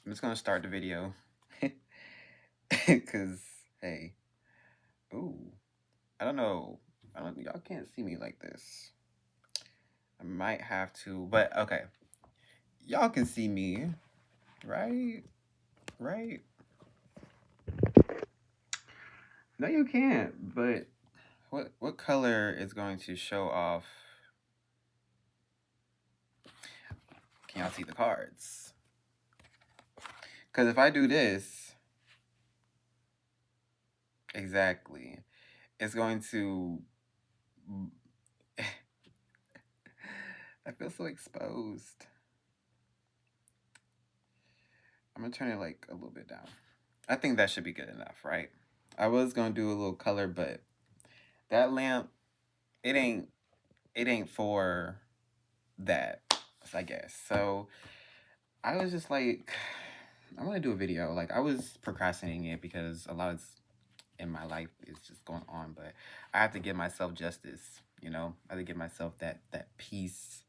I'm just gonna start the video. Cause hey, ooh, I don't know. Y'all can't see me like this. I might have to, but okay. Y'all can see me, right? Right? No, you can't. But what color is going to show off? Can y'all see the cards? Because if I do this, exactly, it's going to. I feel so exposed. I'm gonna turn it like a little bit down. I think that should be good enough, right? I was gonna do a little color, but that lamp, it ain't it ain't for that, I guess. So I was just like, I want to do a video. Like I was procrastinating it because a lot in my life is just going on, but I have to give myself justice. I have to give myself that peace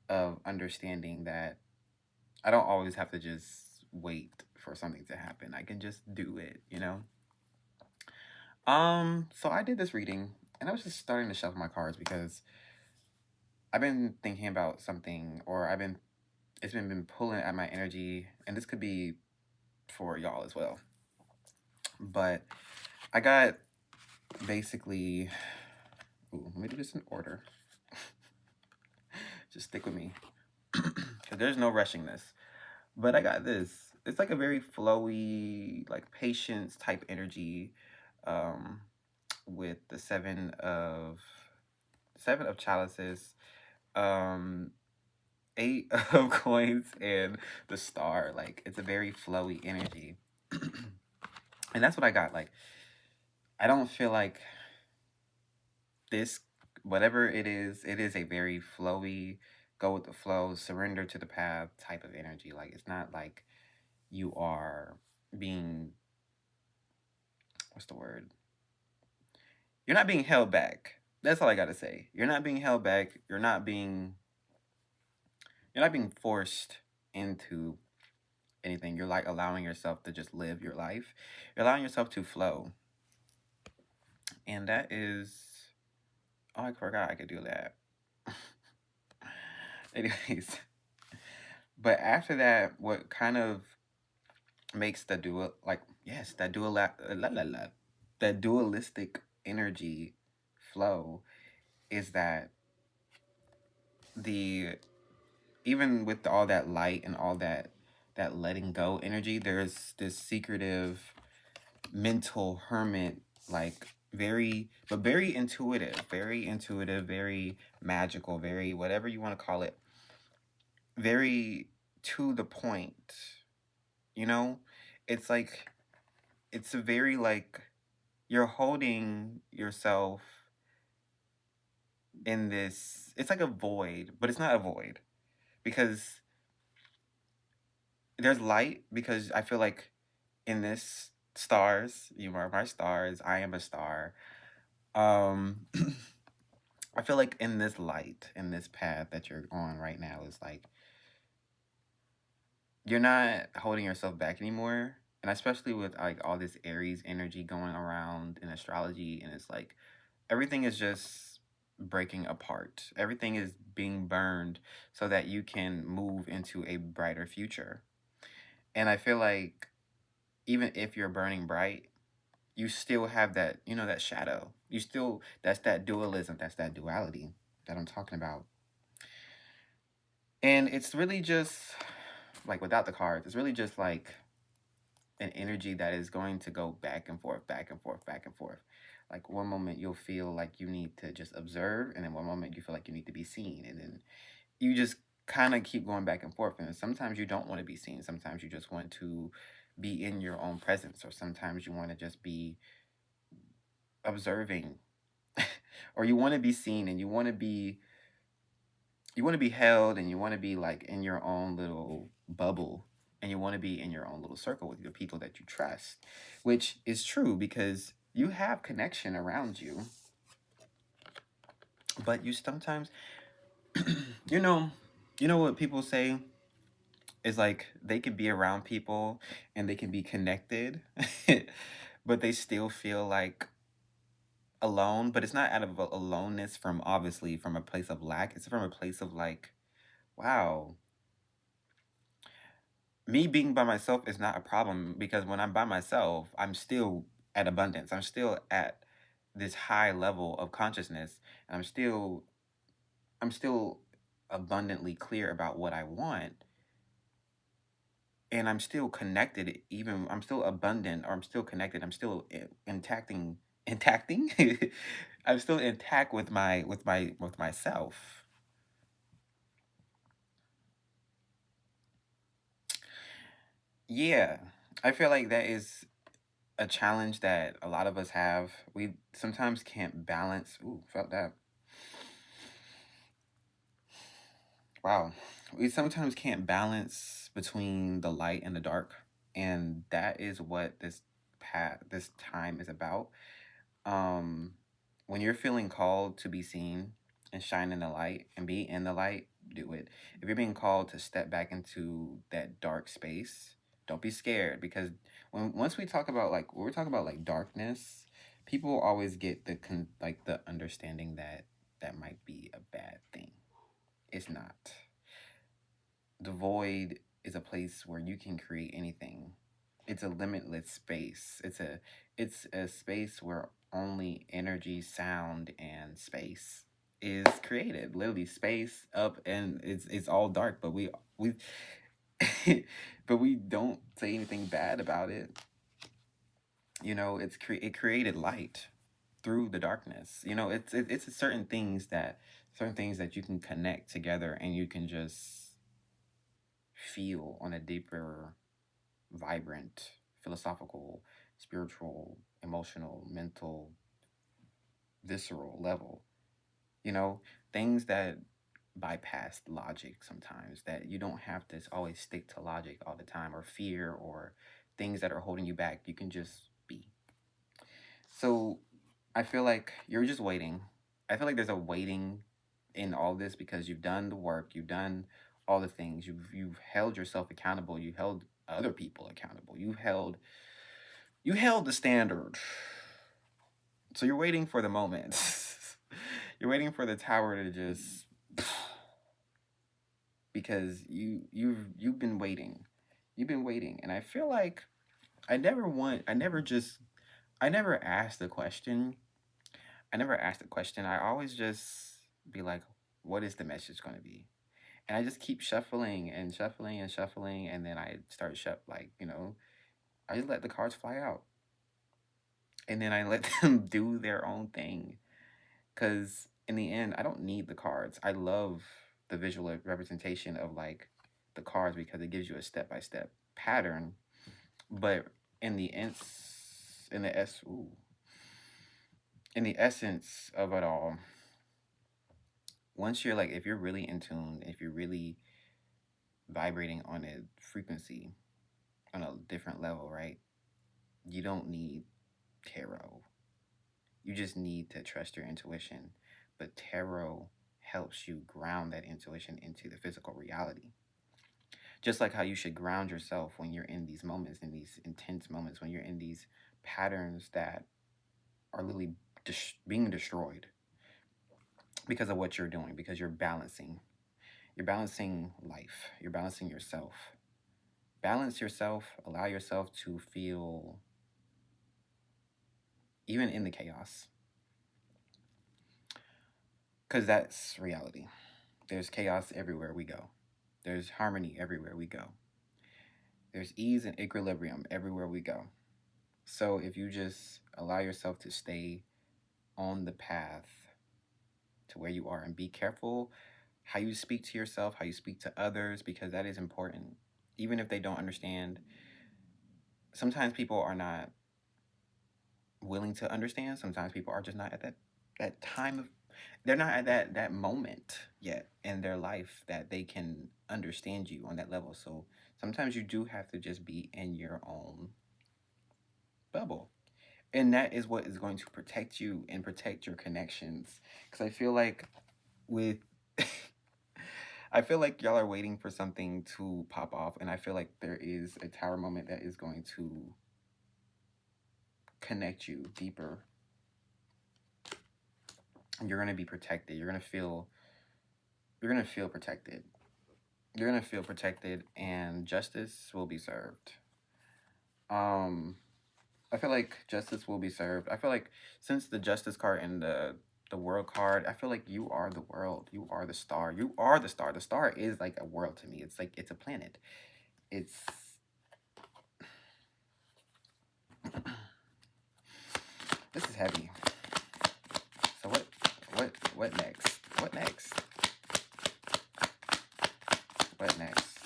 of understanding that I don't always have to just wait for something to happen. I can just do it. So I did this reading and I was just starting to shuffle my cards because I've been thinking about something, or it's been pulling at my energy, and this could be for y'all as well. But I got basically, let me do this in order. Just stick with me, because there's no rushing this. But I got this. It's like a very flowy, like patience type energy, um, with the seven of chalices, um, eight of coins, and the star. Like it's a very flowy energy, and that's what I got. Like I don't feel like this, whatever it is a very flowy, go with the flow, surrender to the path type of energy. Like it's not like you are being, what's the word? You're not being held back. That's all I gotta say. You're not being held back. You're not being forced into anything. You're like allowing yourself to just live your life. You're allowing yourself to flow. And that is, oh, I forgot I could do that. Anyways, but after that, what kind of makes the dual, like, yes, that dualistic energy flow is that the even with all that light and all that letting go energy, there's this secretive mental hermit, like very intuitive, very magical, very whatever you want to call it, very to the point. You know, it's like it's a very like you're holding yourself in this. It's like a void, but it's not a void because there's light. Because I feel like in this stars, you are my stars. I am a star. Um, I feel like in this light, in this path that you're on right now, is like you're not holding yourself back anymore. And especially with like all this Aries energy going around in astrology, and it's like everything is just breaking apart. Everything is being burned so that you can move into a brighter future. And I feel like even if you're burning bright, you still have that shadow. You still, that's that dualism, that's that duality that I'm talking about. And it's really just like without the cards, it's really just like an energy that is going to go back and forth, back and forth, back and forth. Like one moment you'll feel like you need to just observe, and then one moment you feel like you need to be seen, and then you just kind of keep going back and forth. And sometimes you don't want to be seen. Sometimes you just want to be in your own presence, or sometimes you want to just be observing, or you want to be seen, and you want to be held, and you want to be like in your own little bubble, and you want to be in your own little circle with your people that you trust, which is true because you have connection around you, but you sometimes you know you know what people say, It's like they could be around people and they can be connected, but they still feel like alone. But it's not out of aloneness from obviously from a place of lack. It's from a place of like, wow, me being by myself is not a problem because when I'm by myself, I'm still at abundance. I'm still at this high level of consciousness, and I'm still abundantly clear about what I want, and I'm still connected. Even I'm still abundant, or I'm still connected. I'm still intacting. I'm still intact with myself. Yeah, I feel like that is a challenge that a lot of us have. We sometimes can't balance. Ooh, felt that. Wow. We sometimes can't balance between the light and the dark. And that is what this time is about. Um when you're feeling called to be seen and shine in the light and be in the light, do it. If you're being called to step back into that dark space, don't be scared because once we talk about like when we're talking about like darkness, people always get like the understanding that that might be a bad thing. It's not. The void is a place where you can create anything. It's a limitless space. It's a space where only energy, sound, and space is created. Literally space up and it's all dark, but we but we don't say anything bad about it. It created light through the darkness. It's certain things that you can connect together and you can just feel on a deeper, vibrant, philosophical, spiritual, emotional, mental, visceral level. You know, things that bypass logic sometimes, that you don't have to always stick to logic all the time or fear or things that are holding you back. You can just be. So I feel like you're just waiting. I feel like there's a waiting in all this because you've done the work, you've done all the things, you've held yourself accountable, you held other people accountable, you held the standard. So you're waiting for the moment. You're waiting for the tower to just because you've been waiting. You've been waiting. And I feel like I never asked the question. I never asked the question. I always just be like, what is the message going to be? And I just keep shuffling and shuffling and shuffling, and then I start I just let the cards fly out, and then I let them do their own thing. Cause in the end, I don't need the cards. I love the visual representation of like the cards because it gives you a step by step pattern. But in the ends, in the s, ooh, in the essence of it all, once you're like, if you're really in tune, if you're really vibrating on a frequency on a different level, right? You don't need tarot. You just need to trust your intuition. But tarot helps you ground that intuition into the physical reality. Just like how you should ground yourself when you're in these moments, in these intense moments, when you're in these patterns that are literally being destroyed because of what you're doing, because you're balancing. You're balancing life, you're balancing yourself. Balance yourself, allow yourself to feel even in the chaos, because that's reality. There's chaos everywhere we go. There's harmony everywhere we go. There's ease and equilibrium everywhere we go. So if you just allow yourself to stay on the path to where you are and be careful how you speak to yourself, how you speak to others, because that is important. Even if they don't understand, sometimes people are not willing to understand. Sometimes people are just not at that time of they're not at that moment yet in their life that they can understand you on that level. So sometimes you do have to just be in your own bubble. And that is what is going to protect you and protect your connections. Because I feel like with I feel like y'all are waiting for something to pop off, and I feel like there is a tower moment that is going to connect you deeper. You're gonna be protected. You're gonna feel protected. You're gonna feel protected, and justice will be served. Um, I feel like justice will be served. I feel like since the justice card and the world card, I feel like you are the world. You are the star. You are the star. The star is like a world to me. It's like it's a planet. It's this is heavy. So what next? What next? What next?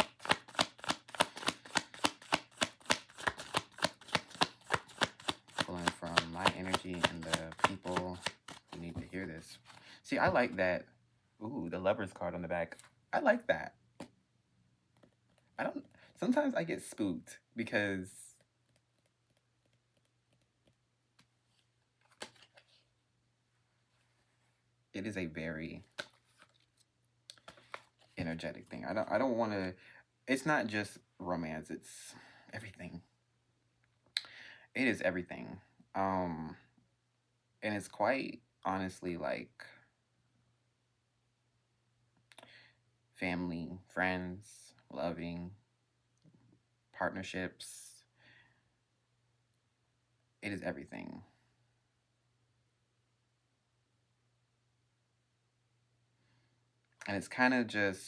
Pulling from my energy and the people who need to hear this. See, I like that. Ooh, the lovers card on the back. I like that. I don't. Sometimes I get spooked because it is a very energetic thing. I don't want to. It's not just romance. It's everything. It is everything. Um, and it's quite honestly like family, friends, loving, partnerships. It is everything. And it's kind of just.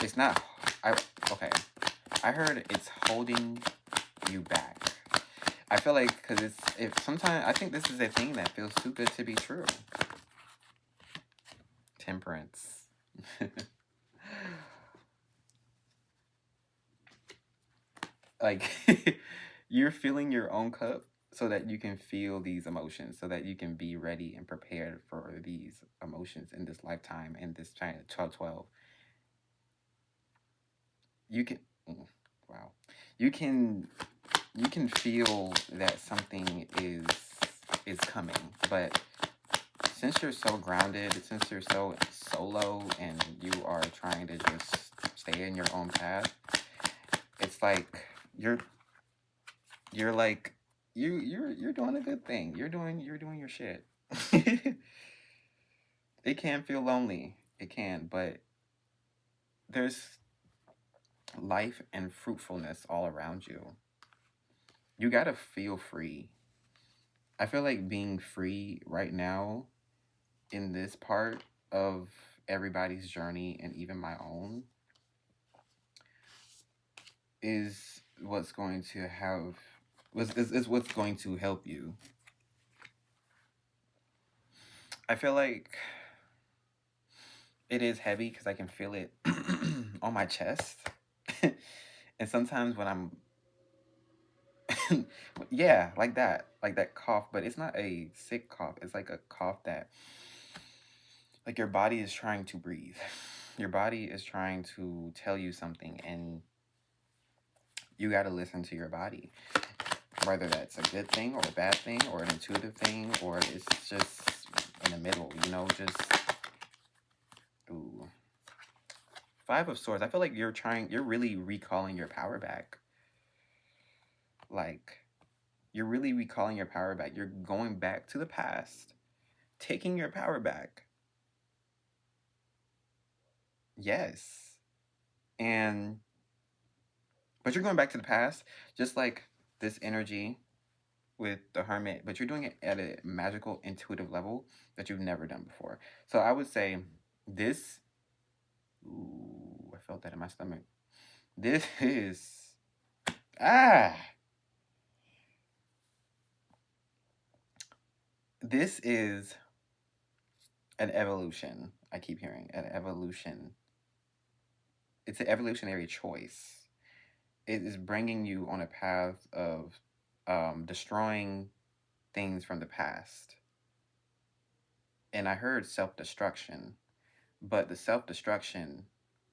It's not. I okay. I heard it's holding you back. I feel like because it's if sometimes I think this is a thing that feels too good to be true. Temperance. Like you're filling your own cup so that you can feel these emotions, so that you can be ready and prepared for these emotions in this lifetime in this 1212. You can wow. You can you can feel that something is coming, but since you're so grounded, since you're so solo and you are trying to just stay in your own path, it's like you're you're like you're doing a good thing. You're doing your shit. It can feel lonely. It can, but there's life and fruitfulness all around you. You got to feel free. I feel like being free right now in this part of everybody's journey and even my own is what's going to have is what's going to help you. I feel like it is heavy because I can feel it on my chest. And sometimes when I'm yeah, like that cough, but it's not a sick cough. It's like a cough that like your body is trying to breathe. Your body is trying to tell you something and you got to listen to your body. Whether that's a good thing or a bad thing or an intuitive thing or it's just in the middle, just ooh. Five of Swords. I feel like you're really recalling your power back. Like, you're really recalling your power back. You're going back to the past, taking your power back. Yes. And, but you're going back to the past, just like this energy with the Hermit, but you're doing it at a magical, intuitive level that you've never done before. So I would say this, ooh, I felt that in my stomach. This is, ah, this is an evolution. I keep hearing an evolution. It's an evolutionary choice. It is bringing you on a path of destroying things from the past. And I heard self destruction, but the self destruction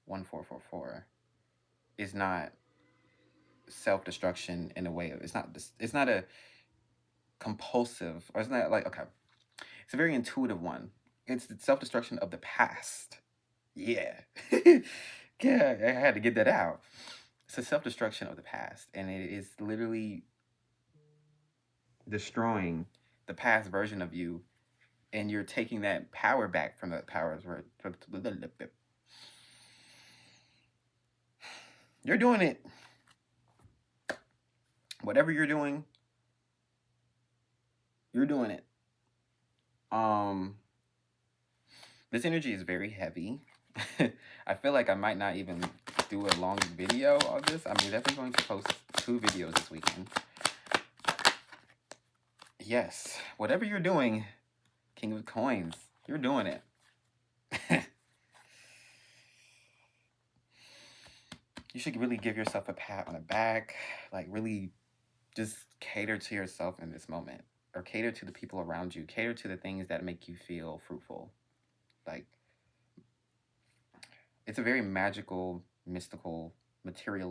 1444 is not self destruction in a way of it's not a compulsive or it's not like okay it's a very intuitive one. It's the self destruction of the past. Yeah. Yeah, I had to get that out. It's a self destruction of the past, and it is literally destroying the past version of you, and you're taking that power back from the powers. You're doing it. Whatever you're doing, you're doing it. Um, this energy is very heavy. I feel like I might not even do a long video of this. I'm definitely going to post 2 videos this weekend. Yes, whatever you're doing, King of Coins, you're doing it. You should really give yourself a pat on the back. Like, really just cater to yourself in this moment, or cater to the people around you, cater to the things that make you feel fruitful. Like, it's a very magical, mystical, materialistic